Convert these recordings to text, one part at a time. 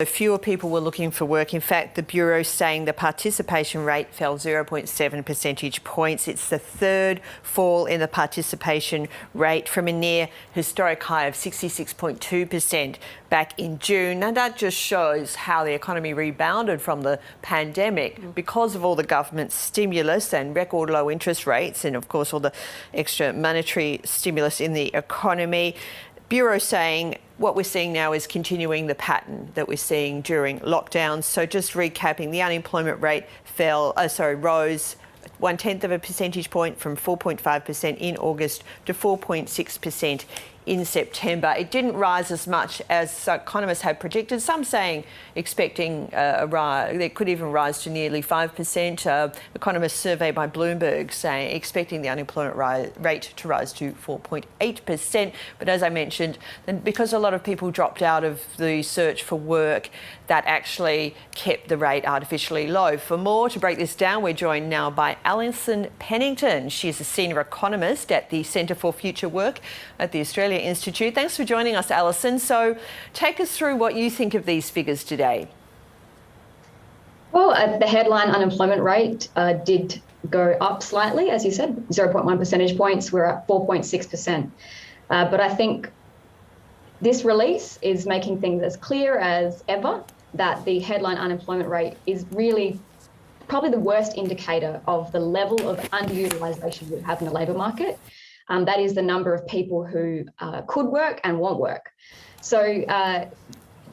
Fewer people were looking for work. In fact, the Bureau is saying the participation rate fell 0.7 percentage points. It's the third fall in the participation rate from a near historic high of 66.2% back in June. And that just shows how the economy rebounded from the pandemic because of all the government stimulus and record low interest rates and, of course, all the extra monetary stimulus in the economy. Bureau saying what we're seeing now is continuing the pattern that we're seeing during lockdowns. So just recapping, the unemployment rate rose 0.1 of a percentage point from 4.5% in August to 4.6% in September. It didn't rise as much as economists had predicted, some saying expecting a rise. It could even rise to nearly 5%. Economist survey by Bloomberg saying expecting the unemployment rate to rise to 4.8%. But as I mentioned, because a lot of people dropped out of the search for work, that actually kept the rate artificially low. For more, to break this down, we're joined now by Alison Pennington. She's a senior economist at the Centre for Future Work at the Australia Institute. Thanks for joining us, Alison. So take us through what you think of these figures today. Well, the headline unemployment rate did go up slightly, as you said, 0.1 percentage points. We're at 4.6%. But I think this release is making things as clear as ever that the headline unemployment rate is really probably the worst indicator of the level of underutilisation we have in the labour market. That is the number of people who could work and won't work. So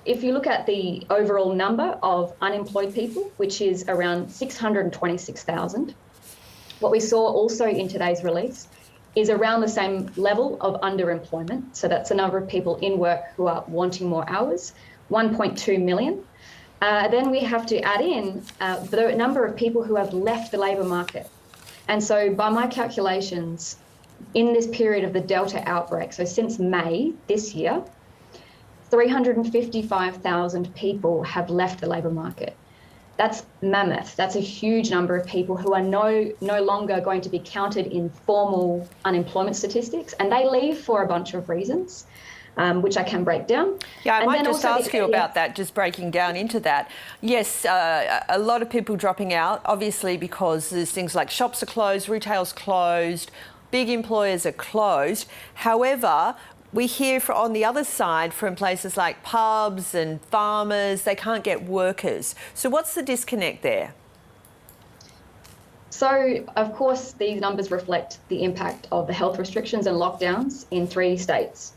if you look at the overall number of unemployed people, which is around 626,000, what we saw also in today's release is around the same level of underemployment. So that's the number of people in work who are wanting more hours, 1.2 million. Then we have to add in the number of people who have left the labour market. And so by my calculations, in this period of the Delta outbreak, so since May this year, 355,000 people have left the labour market. That's mammoth. That's a huge number of people who are no longer going to be counted in formal unemployment statistics. And they leave for a bunch of reasons, which I can break down. Yeah, I might just ask you about that, just breaking down into that. Yes, a lot of people dropping out, obviously, because there's things like shops are closed, retail's closed, big employers are closed. However, we hear on the other side from places like pubs and farmers, they can't get workers. So what's the disconnect there? So, of course, these numbers reflect the impact of the health restrictions and lockdowns in 3 states,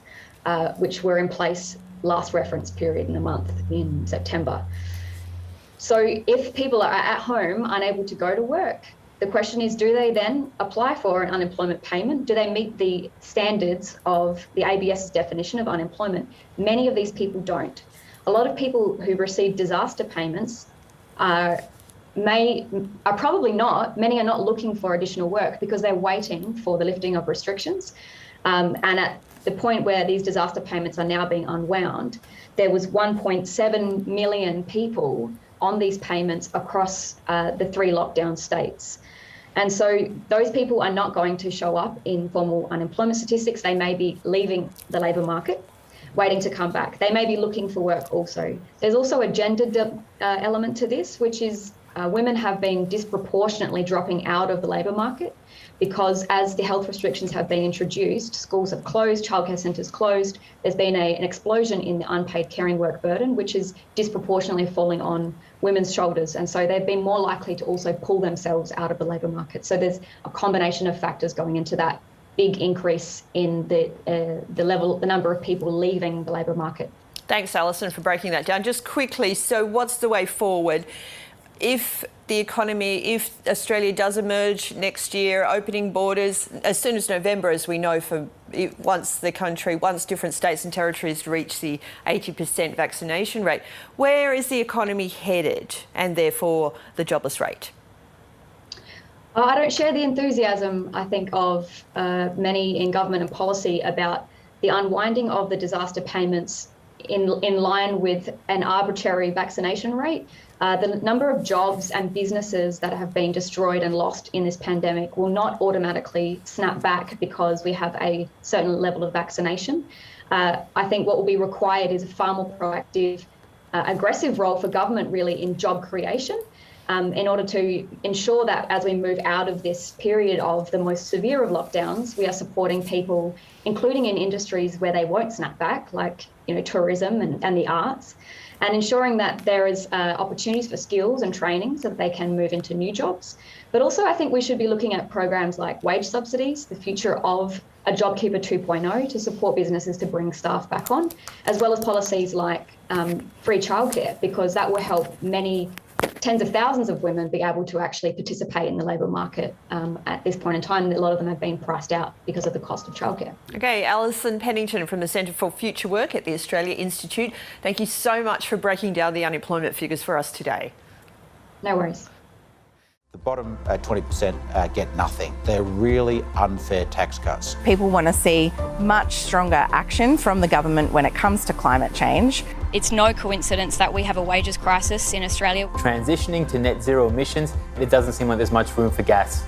which were in place last reference period in the month in September. So if people are at home, unable to go to work, the question is, do they then apply for an unemployment payment? Do they meet the standards of the ABS's definition of unemployment? Many of these people don't. A lot of people who receive disaster payments are probably not. Many are not looking for additional work because they're waiting for the lifting of restrictions. And at the point where these disaster payments are now being unwound, there was 1.7 million people on these payments across the 3 lockdown states. And so those people are not going to show up in formal unemployment statistics. They may be leaving the labour market, waiting to come back. They may be looking for work also. There's also a gender element to this, which is women have been disproportionately dropping out of the labour market because as the health restrictions have been introduced, schools have closed, childcare centres closed, there's been an explosion in the unpaid caring work burden, which is disproportionately falling on women's shoulders. And so they've been more likely to also pull themselves out of the labour market. So there's a combination of factors going into that big increase in the number of people leaving the labour market. Thanks, Alison, for breaking that down. Just quickly, so what's the way forward? If Australia does emerge next year, opening borders as soon as November, as we know, once different states and territories reach the 80% vaccination rate, where is the economy headed and therefore the jobless rate? I don't share the enthusiasm, I think, of many in government and policy about the unwinding of the disaster payments in line with an arbitrary vaccination rate. The number of jobs and businesses that have been destroyed and lost in this pandemic will not automatically snap back because we have a certain level of vaccination. I think what will be required is a far more proactive aggressive role for government really in job creation, in order to ensure that as we move out of this period of the most severe of lockdowns, we are supporting people, including in industries where they won't snap back, like tourism and the arts, and ensuring that there is opportunities for skills and training so that they can move into new jobs. But also I think we should be looking at programs like wage subsidies, the future of a JobKeeper 2.0 to support businesses to bring staff back on, as well as policies like free childcare, because that will help many tens of thousands of women be able to actually participate in the labour market at this point in time. A lot of them have been priced out because of the cost of childcare. Okay, Alison Pennington from the Centre for Future Work at the Australia Institute. Thank you so much for breaking down the unemployment figures for us today. No worries. The bottom 20% get nothing. They're really unfair tax cuts. People want to see much stronger action from the government when it comes to climate change. It's no coincidence that we have a wages crisis in Australia. Transitioning to net zero emissions, it doesn't seem like there's much room for gas.